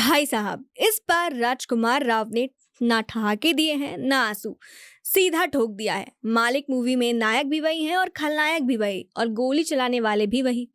भाई साहब, इस बार राजकुमार राव ने ना ठहाके दिए हैं ना आंसू, सीधा ठोक दिया है। मालिक मूवी में नायक भी वही हैं और खलनायक भी वही और गोली चलाने वाले भी वही।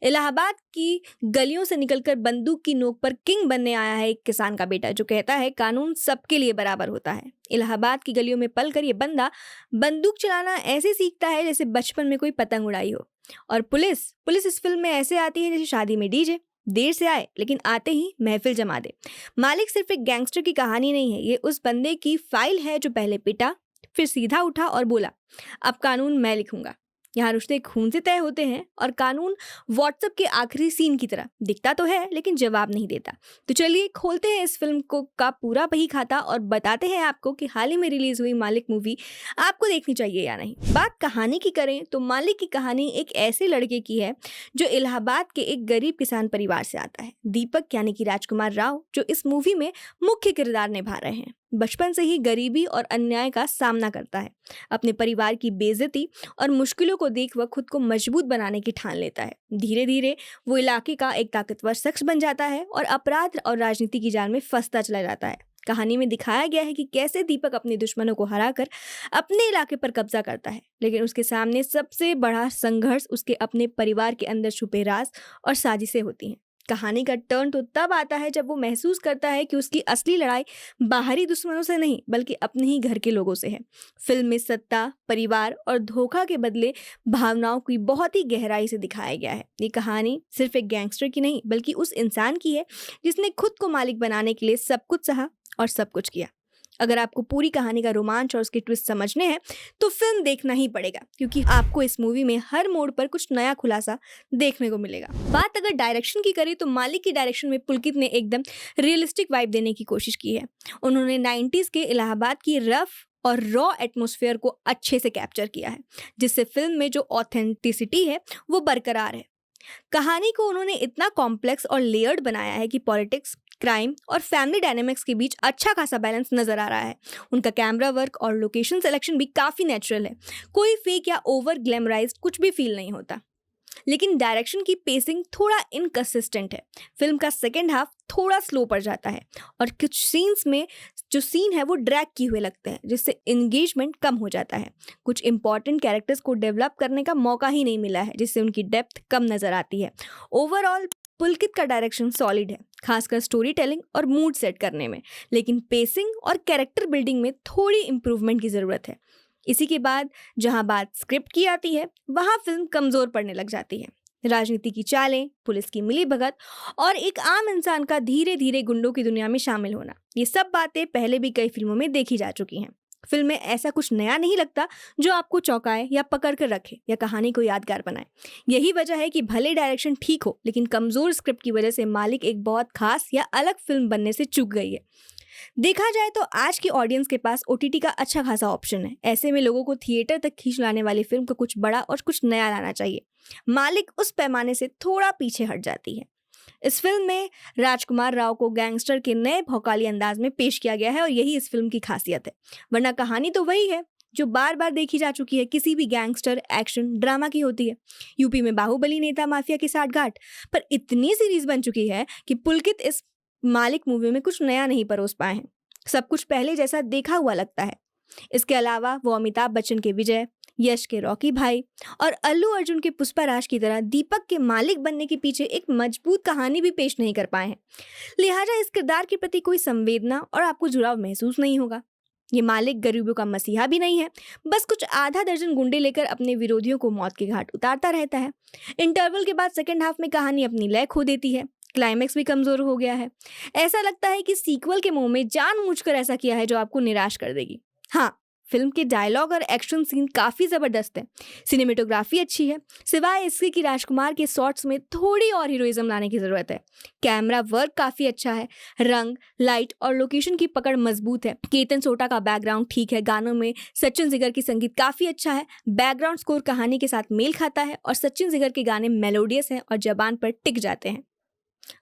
इलाहाबाद की गलियों से निकलकर बंदूक की नोक पर किंग बनने आया है एक किसान का बेटा जो कहता है कानून सबके लिए बराबर होता है। इलाहाबाद की गलियों में पलकर ये बंदा बंदूक चलाना ऐसे सीखता है जैसे बचपन में कोई पतंग उड़ाई हो। और पुलिस पुलिस इस फिल्म में ऐसे आती है जैसे शादी में डीजे, देर से आए लेकिन आते ही महफिल जमा दे। मालिक सिर्फ एक गैंगस्टर की कहानी नहीं है, ये उस बंदे की फाइल है जो पहले पिटा, फिर सीधा उठा और बोला अब कानून मैं लिखूंगा। यहाँ रिश्ते खून से तय होते हैं और कानून व्हाट्सएप के आखिरी सीन की तरह दिखता तो है लेकिन जवाब नहीं देता। तो चलिए खोलते हैं इस फिल्म को का पूरा बही खाता और बताते हैं आपको कि हाल ही में रिलीज हुई मालिक मूवी आपको देखनी चाहिए या नहीं। बात कहानी की करें तो मालिक की कहानी एक ऐसे लड़के की है जो इलाहाबाद के एक गरीब किसान परिवार से आता है। दीपक यानी कि राजकुमार राव जो इस मूवी में मुख्य किरदार निभा रहे हैं, बचपन से ही गरीबी और अन्याय का सामना करता है। अपने परिवार की बेइज्जती और मुश्किलों को देख वह खुद को मजबूत बनाने की ठान लेता है। धीरे धीरे वो इलाके का एक ताकतवर शख्स बन जाता है और अपराध और राजनीति की जाल में फंसता चला जाता है। कहानी में दिखाया गया है कि कैसे दीपक अपने दुश्मनों को हराकर अपने इलाके पर कब्जा करता है, लेकिन उसके सामने सबसे बड़ा संघर्ष उसके अपने परिवार के अंदर छुपे राज और साजिशें होती हैं। कहानी का टर्न तो तब आता है जब वो महसूस करता है कि उसकी असली लड़ाई बाहरी दुश्मनों से नहीं बल्कि अपने ही घर के लोगों से है। फिल्म में सत्ता, परिवार और धोखा के बदले भावनाओं की बहुत ही गहराई से दिखाया गया है। ये कहानी सिर्फ एक गैंगस्टर की नहीं बल्कि उस इंसान की है जिसने खुद को मालिक बनाने के लिए सब कुछ सहा और सब कुछ किया। अगर आपको पूरी कहानी का रोमांच और उसके ट्विस्ट समझने हैं तो फिल्म देखना ही पड़ेगा, क्योंकि आपको इस मूवी में हर मोड़ पर कुछ नया खुलासा देखने को मिलेगा। बात अगर डायरेक्शन की करें तो मालिक की डायरेक्शन में पुलकित ने एकदम रियलिस्टिक वाइब देने की कोशिश की है। उन्होंने 90s के इलाहाबाद की रफ और रॉ एटमॉस्फेयर को अच्छे से कैप्चर किया है, जिससे फिल्म में जो ऑथेंटिसिटी है वो बरकरार है। कहानी को उन्होंने इतना कॉम्प्लेक्स और लेयर्ड बनाया है कि पॉलिटिक्स, क्राइम और फैमिली डायनेमिक्स के बीच अच्छा खासा बैलेंस नजर आ रहा है। उनका कैमरा वर्क और लोकेशन सिलेक्शन भी काफ़ी नेचुरल है, कोई फेक या ओवर ग्लैमराइज्ड कुछ भी फील नहीं होता। लेकिन डायरेक्शन की पेसिंग थोड़ा इनकंसिस्टेंट है। फिल्म का सेकेंड हाफ थोड़ा स्लो पड़ जाता है और कुछ सीन्स में जो सीन है वो ड्रैग किए हुए लगते हैं, जिससे इंगेजमेंट कम हो जाता है। कुछ इंपॉर्टेंट कैरेक्टर्स को डेवलप करने का मौका ही नहीं मिला है, जिससे उनकी डेप्थ कम नजर आती है। ओवरऑल पुलकित का डायरेक्शन सॉलिड है, खासकर स्टोरी टेलिंग और मूड सेट करने में, लेकिन पेसिंग और कैरेक्टर बिल्डिंग में थोड़ी इंप्रूवमेंट की ज़रूरत है। इसी के बाद जहां बात स्क्रिप्ट की आती है वहां फिल्म कमज़ोर पड़ने लग जाती है। राजनीति की चालें, पुलिस की मिलीभगत और एक आम इंसान का धीरे धीरे गुंडों की दुनिया में शामिल होना, ये सब बातें पहले भी कई फिल्मों में देखी जा चुकी हैं। फिल्म में ऐसा कुछ नया नहीं लगता जो आपको चौंकाए या पकड़ कर रखे या कहानी को यादगार बनाए। यही वजह है कि भले डायरेक्शन ठीक हो लेकिन कमज़ोर स्क्रिप्ट की वजह से मालिक एक बहुत खास या अलग फिल्म बनने से चूक गई है। देखा जाए तो आज की ऑडियंस के पास ओटीटी का अच्छा खासा ऑप्शन है। ऐसे में लोगों को थिएटर तक खींच लाने वाली फिल्म को कुछ बड़ा और कुछ नया लाना चाहिए। मालिक उस पैमाने से थोड़ा पीछे हट जाती है। इस फिल्म में राजकुमार राव को गैंगस्टर के नए भौकाली अंदाज में पेश किया गया है और यही इस फिल्म की खासियत है, वरना कहानी तो वही है जो बार बार देखी जा चुकी है, किसी भी गैंगस्टर एक्शन ड्रामा की होती है। यूपी में बाहुबली, नेता माफिया की साठगांठ, पर इतनी सीरीज बन चुकी है कि पुलकित इस मालिक मूवी में कुछ नया नहीं परोस पाए हैं। सब कुछ पहले जैसा देखा हुआ लगता है। इसके अलावा वो अमिताभ बच्चन के विजय, यश के रॉकी भाई और अल्लू अर्जुन के पुष्पाराज की तरह दीपक के मालिक बनने के पीछे एक मजबूत कहानी भी पेश नहीं कर पाए हैं। लिहाजा इस किरदार के प्रति कोई संवेदना और आपको जुड़ाव महसूस नहीं होगा। ये मालिक गरीबों का मसीहा भी नहीं है, बस कुछ आधा दर्जन गुंडे लेकर अपने विरोधियों को मौत के घाट उतारता रहता है। इंटरवल के बाद सेकेंड हाफ में कहानी अपनी लय खो देती है, क्लाइमैक्स भी कमजोर हो गया है। ऐसा लगता है कि सीक्वल के मुंह में जानबूझकर ऐसा किया है जो आपको निराश कर देगी। हाँ, फिल्म के डायलॉग और एक्शन सीन काफ़ी ज़बरदस्त है, सिनेमेटोग्राफी अच्छी है, सिवाय इसके कि राजकुमार के शॉट्स में थोड़ी और हीरोइज्म लाने की ज़रूरत है। कैमरा वर्क काफ़ी अच्छा है, रंग, लाइट और लोकेशन की पकड़ मजबूत है। केतन सोटा का बैकग्राउंड ठीक है, गानों में सचिन जिगर की संगीत काफ़ी अच्छा है, बैकग्राउंड स्कोर कहानी के साथ मेल खाता है और सचिन जिगर के गाने मेलोडियस हैं और जबान पर टिक जाते हैं।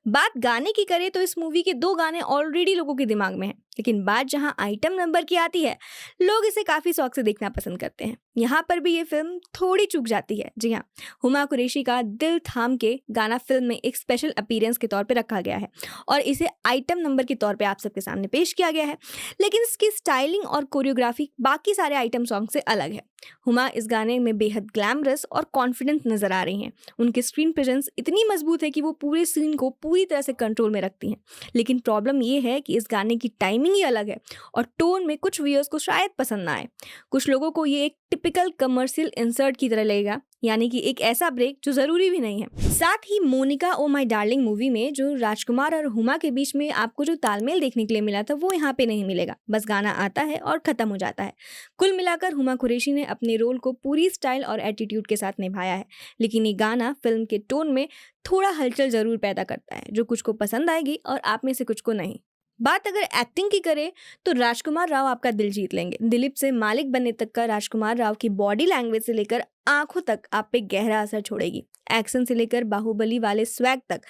बात गाने की करें तो इस मूवी के 2 गाने ऑलरेडी लोगों के दिमाग में हैं, लेकिन बात जहां आइटम नंबर की आती है, लोग इसे काफ़ी शौक से देखना पसंद करते हैं। यहाँ पर भी ये फिल्म थोड़ी चूक जाती है। जी हाँ, हुमा कुरैशी का दिल थाम के गाना फिल्म में एक स्पेशल अपीयरेंस के तौर पे रखा गया है और इसे आइटम नंबर के तौर पे आप सबके सामने पेश किया गया है, लेकिन इसकी स्टाइलिंग और कोरियोग्राफी बाकी सारे आइटम सॉन्ग से अलग है। हुमा इस गाने में बेहद ग्लैमरस और कॉन्फिडेंट नजर आ रही हैं। उनकी स्क्रीन प्रेजेंस इतनी मजबूत है कि वो पूरे सीन को पूरी तरह से कंट्रोल में रखती हैं। लेकिन प्रॉब्लम ये है कि इस गाने की टाइमिंग ही अलग है और टोन में कुछ व्यूअर्स को शायद पसंद ना आए। कुछ लोगों को ये एक टिपिकल कमर्शियल इंसर्ट की तरह लगेगा, यानी कि एक ऐसा ब्रेक जो जरूरी भी नहीं है। साथ ही मोनिका ओ माय डार्लिंग मूवी में जो राजकुमार और हुमा के बीच में आपको जो तालमेल देखने के लिए मिला था वो यहाँ पे नहीं मिलेगा। बस गाना आता है और खत्म हो जाता है। कुल मिलाकर हुमा कुरैशी ने अपने रोल को पूरी स्टाइल और एटीट्यूड के साथ निभाया है, लेकिन ये गाना फिल्म के टोन में थोड़ा हलचल जरूर पैदा करता है, जो कुछ को पसंद आएगी और आप में से कुछ को नहीं। बात अगर एक्टिंग की करें तो राजकुमार राव आपका दिल जीत लेंगे। दिलीप से मालिक बनने तक का राजकुमार राव की बॉडी लैंग्वेज से लेकर आंखों तक आप पे गहरा असर छोड़ेगी। एक्शन से लेकर बाहुबली वाले स्वैग तक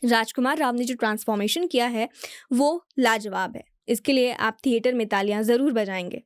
राजकुमार राव ने जो ट्रांसफॉर्मेशन किया है वो लाजवाब है। इसके लिए आप थिएटर में तालियां जरूर बजाएंगे।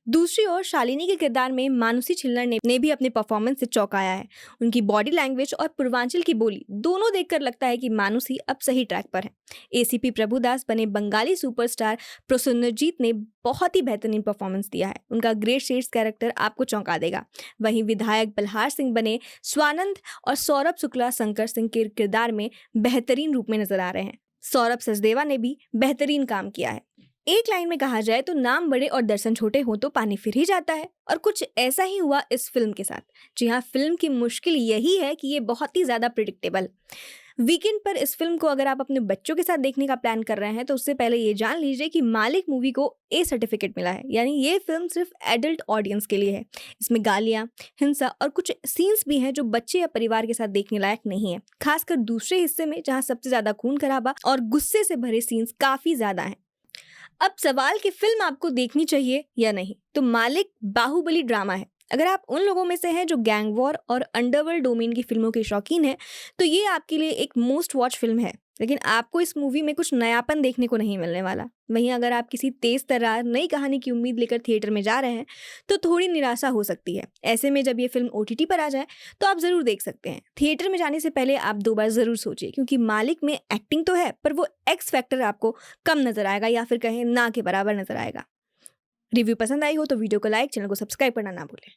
दूसरी ओर शालिनी के किरदार में मानुषी छिल्लर ने भी अपने परफॉर्मेंस से चौंकाया है। उनकी बॉडी लैंग्वेज और पूर्वांचल की बोली दोनों देखकर लगता है कि मानुषी अब सही ट्रैक पर है। एसीपी प्रभुदास बने बंगाली सुपरस्टार प्रसन्नजीत ने बहुत ही बेहतरीन परफॉर्मेंस दिया है। उनका ग्रेट शेड्स कैरेक्टर आपको चौंका देगा। वहीं विधायक बल्हार सिंह बने स्वानंद और सौरभ शुक्ला शंकर सिंह के किरदार में बेहतरीन रूप में नजर आ रहे हैं। सौरभ सचदेवा ने भी बेहतरीन काम किया है। एक लाइन में कहा जाए तो नाम बड़े और दर्शन छोटे हो तो पानी फिर ही जाता है, और कुछ ऐसा ही हुआ इस फिल्म के साथ। जी हाँ, फिल्म की मुश्किल यही है कि ये बहुत ही ज़्यादा प्रिडिक्टेबल। वीकेंड पर इस फिल्म को अगर आप अपने बच्चों के साथ देखने का प्लान कर रहे हैं तो उससे पहले ये जान लीजिए कि मालिक मूवी को ए सर्टिफिकेट मिला है, यानी ये फिल्म सिर्फ एडल्ट ऑडियंस के लिए है। इसमें गालियाँ, हिंसा और कुछ सीन्स भी हैं जो बच्चे या परिवार के साथ देखने लायक नहीं है, खासकर दूसरे हिस्से में जहाँ सबसे ज़्यादा खून खराबा और गुस्से से भरे सीन्स काफ़ी ज़्यादा हैं। अब सवाल कि फिल्म आपको देखनी चाहिए या नहीं, तो मालिक बाहुबली ड्रामा है। अगर आप उन लोगों में से हैं जो गैंग वॉर और अंडरवर्ल्ड डोमेन की फिल्मों के शौकीन हैं, तो ये आपके लिए एक मोस्ट वॉच फिल्म है, लेकिन आपको इस मूवी में कुछ नयापन देखने को नहीं मिलने वाला। वहीं अगर आप किसी तेज तर्रार नई कहानी की उम्मीद लेकर थिएटर में जा रहे हैं तो थोड़ी निराशा हो सकती है। ऐसे में जब ये फिल्म ओटीटी पर आ जाए तो आप ज़रूर देख सकते हैं। थिएटर में जाने से पहले आप 2 बार ज़रूर सोचिए, क्योंकि मालिक में एक्टिंग तो है पर वो एक्स फैक्टर आपको कम नजर आएगा, या फिर कहें ना के बराबर नजर आएगा। रिव्यू पसंद आई हो तो वीडियो को लाइक, चैनल को सब्सक्राइब करना ना भूलें।